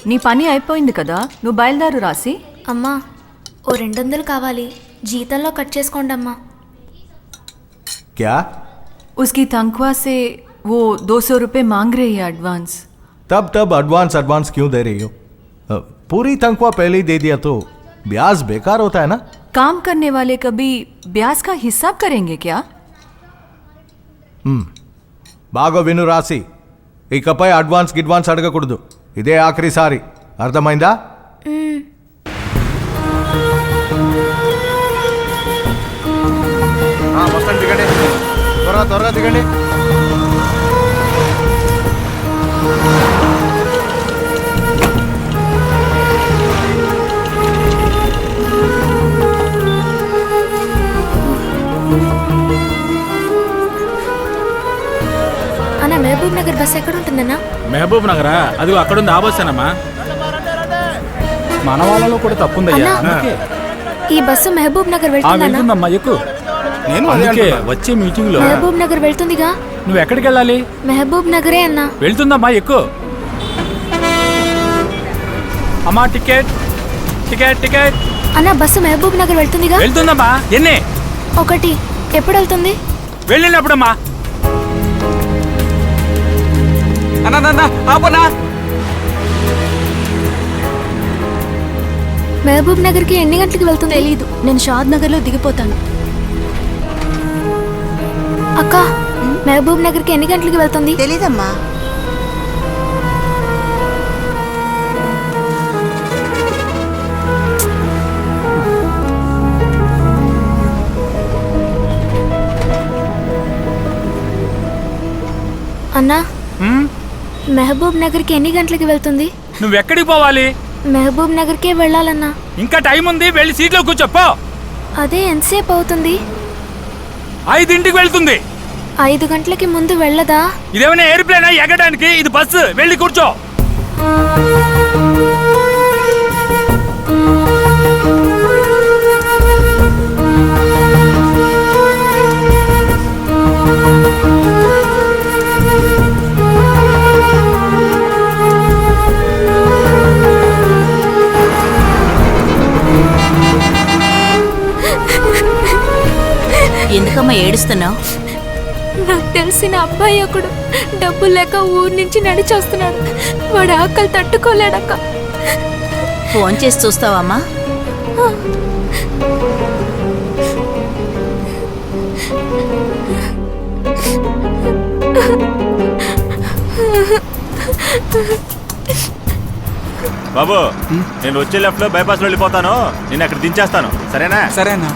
నీ పని అయిపోయింది కదా, నువ్వు బయలుదేరు రాసి. అమ్మా ఓ 200 కావాలి, జీతంలో కట్ చేసుకోండి అమ్మా. क्या? उसकी तनख्वाह से वो 200 रुपये मांग रही है एडवांस. तब एडवांस क्यों दे रही हो? पूरी तनख्वाह पहले ही दे दिया तो ब्याज बेकार होता है ना. काम करने वाले कभी ब्याज का हिसाब करेंगे क्या? బాగా విను రాసి, ఇకపై అడ్వాన్స్ అడగకూడదు. ఇదే ఆఖరిసారి, అర్థమైందా? మొత్తం దిగండి, త్వరగా దిగండి. అన్న మహబూబ్ నగర్ బస్ ఎక్కడ ఉంటుందన్నా? మహబూబ్ నగరా? అది అక్కడ ఉంది, ఆ బస్సేనమ్మా. మన వాళ్ళలో కూడా తప్పుందయ్యా. ఈ బస్సు మహబూబ్ నగర్ వెళ్తుందమ్మా. ఎక్కు. నేను అందుకే వచ్చే మీటింగ్ లో మహబూబ్ నగర్ వెళ్తుందిగా. నువ్వు ఎక్కడికి వెళ్ళాలి? మహబూబ్ నగరే అన్నా. వెళ్తుందమ్మా, ఎక్కు. అమ్మా టికెట్. అన్న బస్సు మహబూబ్ నగర్ వెళ్తుందిగా. వెళ్తుందమ్మా. ఎన్ని? 1. ఎప్పుడు వెళ్తుంది? వెళ్ళినప్పుడమ్మా. మహబూబ్ నగర్ కి ఎన్ని గంటలకు వెళ్తుంది? తెలీదు, నేను షాద్ నగర్ లో దిగిపోతాను. అక్క మహబూబ్ నగర్ కి ఎన్ని గంటలకు వెళ్తుంది? తెలీదమ్మా. అన్నా మహబూబ్ నగర్ కి ఎన్ని గంటలకు వెళ్తుంది? నువ్వెక్కడికి పోవాలి? మహబూబ్ నగర్ కే వెళ్ళాలన్నా. ఇంకా టైం ఉంది, వెళ్ళి సీట్లో కూర్చోపో. అదే ఎంతసేపు అవుతుంది? 5ంటికి వెళ్తుంది. 5 గంటలకి ముందు వెళ్ళదా? ఇదేమైనా ఎయిర్ప్లేనా ఎగడానికి? ఇది బస్సు, వెళ్ళి కూర్చో. ఎందుకమ్మా ఏడుస్తున్నావు? నాకు తెలిసిన అబ్బాయి ఒకడు డబ్బులు లేక ఊరు నుంచి నడిచి వస్తున్నాడు. వాడు ఆకలి తట్టుకోలేడక్క. ఫోన్ చేసి చూస్తావమ్మా? బాబు, నేను వచ్చే లెఫ్ట్ లో బైపాస్ లో వెళ్ళిపోతాను. నేను అక్కడ దించేస్తాను, సరేనా? సరేనా.